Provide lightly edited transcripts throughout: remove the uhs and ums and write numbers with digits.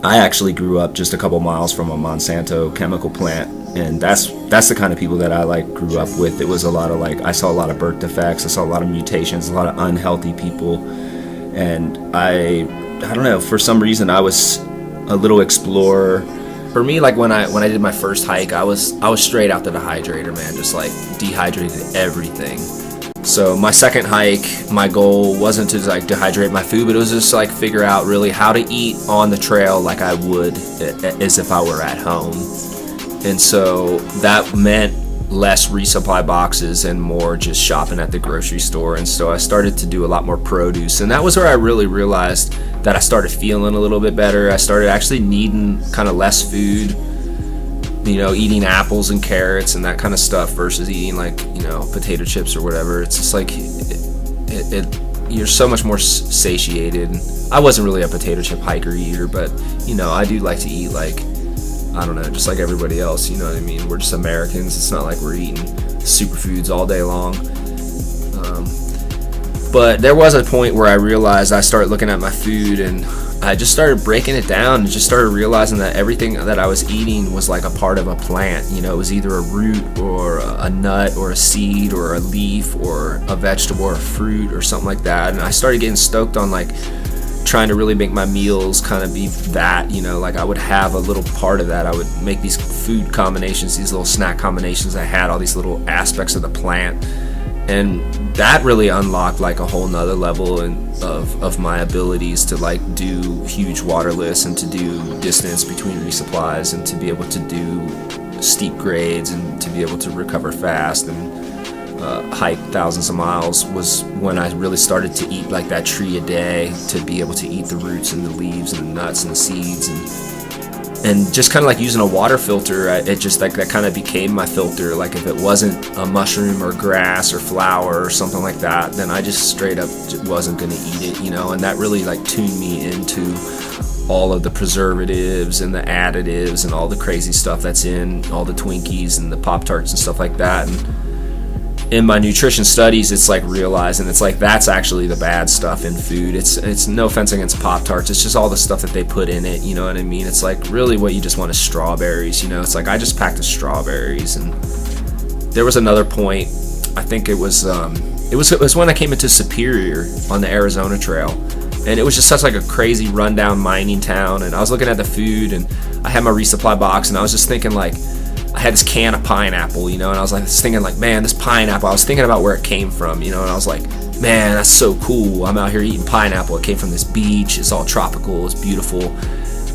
I actually grew up just a couple miles from a Monsanto chemical plant, and that's the kind of people that I like grew up with. It was a lot of like, I saw a lot of birth defects, I saw a lot of mutations, a lot of unhealthy people, and I don't know, for some reason I was a little explorer. For me, like when I did my first hike, I was straight out to the hydrator, man, just like dehydrated everything. So my second hike, my goal wasn't to like dehydrate my food, but it was just like figure out really how to eat on the trail like I would as if I were at home. And so that meant less resupply boxes and more just shopping at the grocery store. And so I started to do a lot more produce, and that was where I really realized that I started feeling a little bit better. I started actually needing kind of less food, you know, eating apples and carrots and that kind of stuff versus eating like, you know, potato chips or whatever. It's just like you're so much more satiated. I wasn't really a potato chip hiker either, but you know, I do like to eat like, I don't know, just like everybody else, you know what I mean? We're just Americans. It's not like we're eating superfoods all day long. But there was a point where I realized I started looking at my food and I just started breaking it down and just started realizing that everything that I was eating was like a part of a plant. You know, it was either a root or a nut or a seed or a leaf or a vegetable or a fruit or something like that. And I started getting stoked on like trying to really make my meals kind of be that, you know, like I would have a little part of that. I would make these food combinations, these little snack combinations. I had all these little aspects of the plant, and that really unlocked like a whole nother level of my abilities to like do huge water lists and to do distance between resupplies and to be able to do steep grades and to be able to recover fast and hike thousands of miles. Was when I really started to eat like that tree a day, to be able to eat the roots and the leaves and the nuts and the seeds, and just kind of like using a water filter. It just like that kind of became my filter. Like if it wasn't a mushroom or grass or flower or something like that, then I just straight up wasn't going to eat it, you know. And that really like tuned me into all of the preservatives and the additives and all the crazy stuff that's in all the Twinkies and the Pop-Tarts and stuff like that. And in my nutrition studies, it's like realizing it's like that's actually the bad stuff in food. It's no offense against Pop-Tarts, it's just all the stuff that they put in it, you know what I mean? It's like really what you just want is strawberries, you know. It's like I just packed the strawberries. And there was another point, I think it was when I came into Superior on the Arizona Trail, and it was just such like a crazy rundown mining town. And I was looking at the food, and I had my resupply box, and I was just thinking like, I had this can of pineapple, you know, and I was like thinking like, man, this pineapple, I was thinking about where it came from, you know, and I was like, man, that's so cool. I'm out here eating pineapple. It came from this beach. It's all tropical. It's beautiful.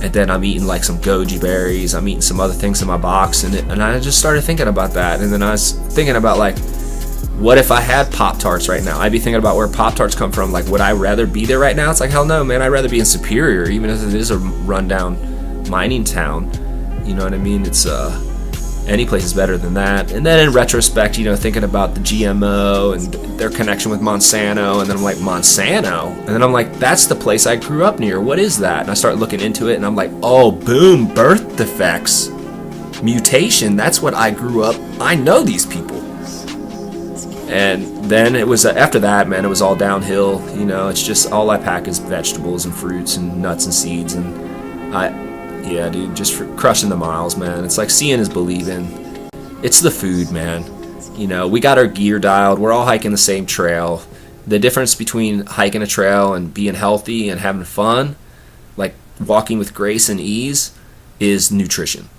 And then I'm eating like some goji berries. I'm eating some other things in my box. And I just started thinking about that. And then I was thinking about like, what if I had Pop-Tarts right now? I'd be thinking about where Pop-Tarts come from. Like, would I rather be there right now? It's like, hell no, man. I'd rather be in Superior, even if it is a rundown mining town. You know what I mean? It's, any place is better than that. And then in retrospect, you know, thinking about the GMO and their connection with Monsanto, and then I'm like, Monsanto? And then I'm like, that's the place I grew up near. What is that? And I start looking into it, and I'm like, oh, boom, birth defects, mutation. That's what I grew up. I know these people. And then it was after that, man, it was all downhill. You know, it's just all I pack is vegetables and fruits and nuts and seeds, and yeah, dude, just crushing the miles, man. It's like seeing is believing. It's the food, man. You know, we got our gear dialed. We're all hiking the same trail. The difference between hiking a trail and being healthy and having fun, like walking with grace and ease, is nutrition.